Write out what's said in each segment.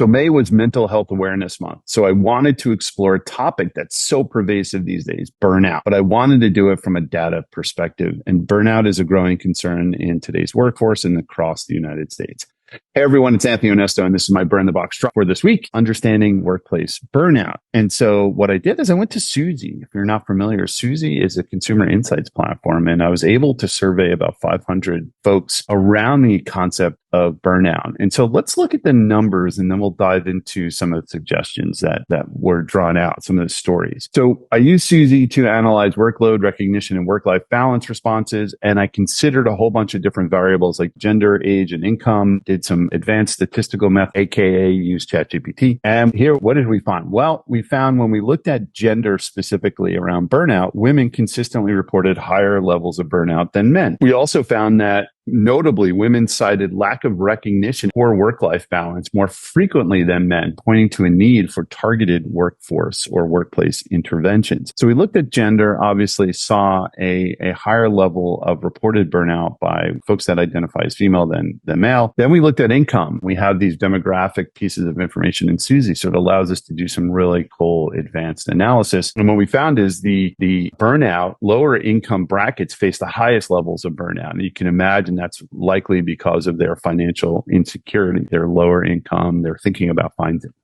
So May was Mental Health Awareness Month. So I wanted to explore a topic that's so pervasive these days, burnout, but I wanted to do it from a data perspective. And burnout is a growing concern in today's workforce and across the United States. Hey everyone, it's Anthony Onesto, and this is my Burn the Box drop for this week, Understanding Workplace Burnout. And so what I did is I went to Suzy. If you're not familiar, Suzy is a consumer insights platform, and I was able to survey about 500 folks around the concept of burnout. And so let's look at the numbers, and then we'll dive into some of the suggestions that were drawn out, some of the stories. So I used Suzy to analyze workload recognition and work-life balance responses, and I considered a whole bunch of different variables like gender, age, and income, did some advanced statistical method, aka used ChatGPT. And here, what did we find? Well, we found when we looked at gender specifically around burnout, women consistently reported higher levels of burnout than men. We also found that notably, women cited lack of recognition for work-life balance more frequently than men, pointing to a need for targeted workforce or workplace interventions. So we looked at gender, obviously saw a higher level of reported burnout by folks that identify as female than male. Then we looked at income. We have these demographic pieces of information in Suzy, so it allows us to do some really cool advanced analysis. And what we found is the burnout, lower income brackets face the highest levels of burnout. And you can imagine that's likely because of their financial insecurity, their lower income. They're thinking about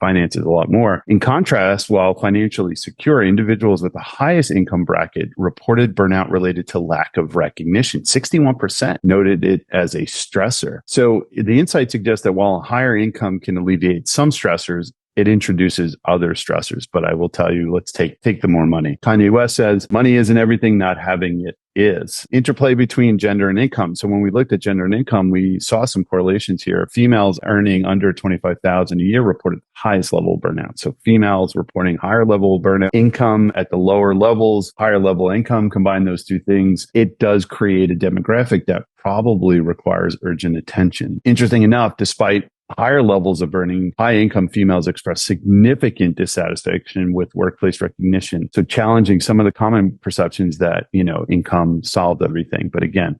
finances a lot more. In contrast, while financially secure, individuals with the highest income bracket reported burnout related to lack of recognition. 61% noted it as a stressor. So the insight suggests that while higher income can alleviate some stressors, it introduces other stressors. But I will tell you, let's take the more money. Kanye West says, money isn't everything, not having it is. Interplay between gender and income. So when we looked at gender and income, we saw some correlations here. Females earning under $25,000 a year reported the highest level of burnout. So females reporting higher level of burnout. Income at the lower levels, higher level income, combine those two things, it does create a demographic that probably requires urgent attention. Interesting enough, despite higher levels of burning, high income females express significant dissatisfaction with workplace recognition. So challenging some of the common perceptions that, income solved everything. But again,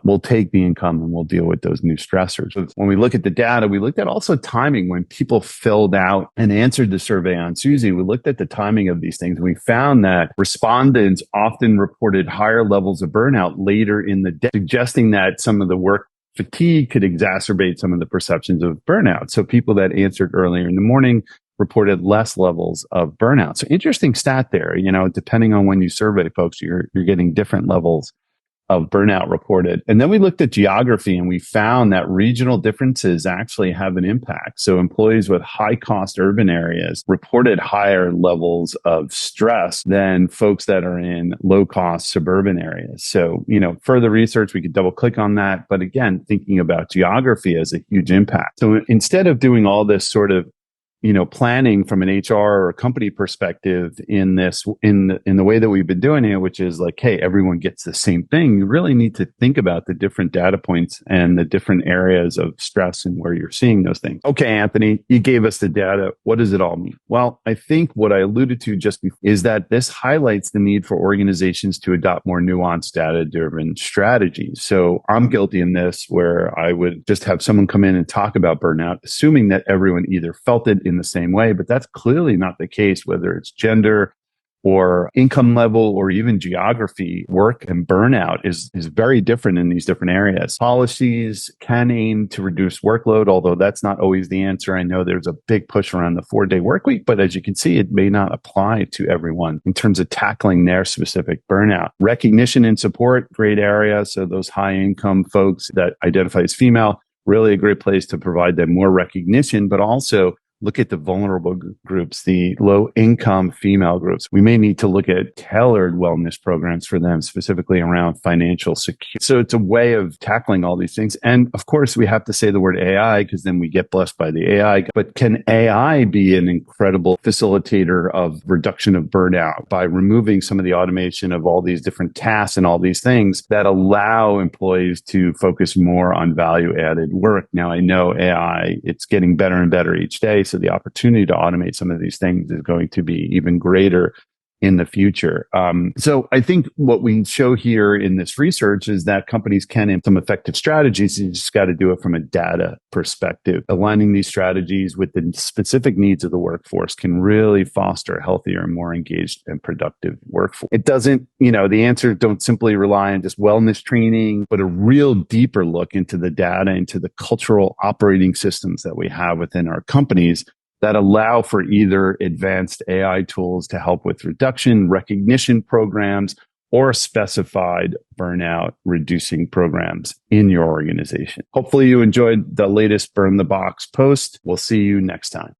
we'll take the income and we'll deal with those new stressors. So when we look at the data, we looked at also timing when people filled out and answered the survey on Suzy. We looked at the timing of these things. And we found that respondents often reported higher levels of burnout later in the day, suggesting that some of the work fatigue could exacerbate some of the perceptions of burnout. So people that answered earlier in the morning reported less levels of burnout. So interesting stat there, depending on when you survey folks, you're getting different levels of burnout reported. And then we looked at geography and we found that regional differences actually have an impact. So employees with high cost urban areas reported higher levels of stress than folks that are in low cost suburban areas. So, further research, we could double click on that. But again, thinking about geography has a huge impact. So instead of doing all this sort of planning from an HR or a company perspective in the way that we've been doing it, which is like, hey, everyone gets the same thing. You really need to think about the different data points and the different areas of stress and where you're seeing those things. Okay, Anthony, you gave us the data. What does it all mean? Well, I think what I alluded to just before is that this highlights the need for organizations to adopt more nuanced data-driven strategies. So I'm guilty in this where I would just have someone come in and talk about burnout, assuming that everyone either felt it in the same way, but that's clearly not the case, whether it's gender or income level or even geography. Work and burnout is very different in these different areas. Policies can aim to reduce workload, although that's not always the answer. I know there's a big push around the 4-day work week, but as you can see, it may not apply to everyone in terms of tackling their specific burnout. Recognition and support, great area. So those high income folks that identify as female, really a great place to provide them more recognition, but also look at the vulnerable groups, the low income female groups. We may need to look at tailored wellness programs for them, specifically around financial security. So it's a way of tackling all these things. And of course, we have to say the word AI because then we get blessed by the AI. But can AI be an incredible facilitator of reduction of burnout by removing some of the automation of all these different tasks and all these things that allow employees to focus more on value added work? Now, I know AI, it's getting better and better each day. So the opportunity to automate some of these things is going to be even greater in the future. So I think what we show here in this research is that companies can implement some effective strategies. You just got to do it from a data perspective. Aligning these strategies with the specific needs of the workforce can really foster a healthier and more engaged and productive workforce. It doesn't, the answers don't simply rely on just wellness training, but a real deeper look into the data, into the cultural operating systems that we have within our companies that allow for either advanced AI tools to help with reduction, recognition programs, or specified burnout reducing programs in your organization. Hopefully you enjoyed the latest Burn the Box post. We'll see you next time.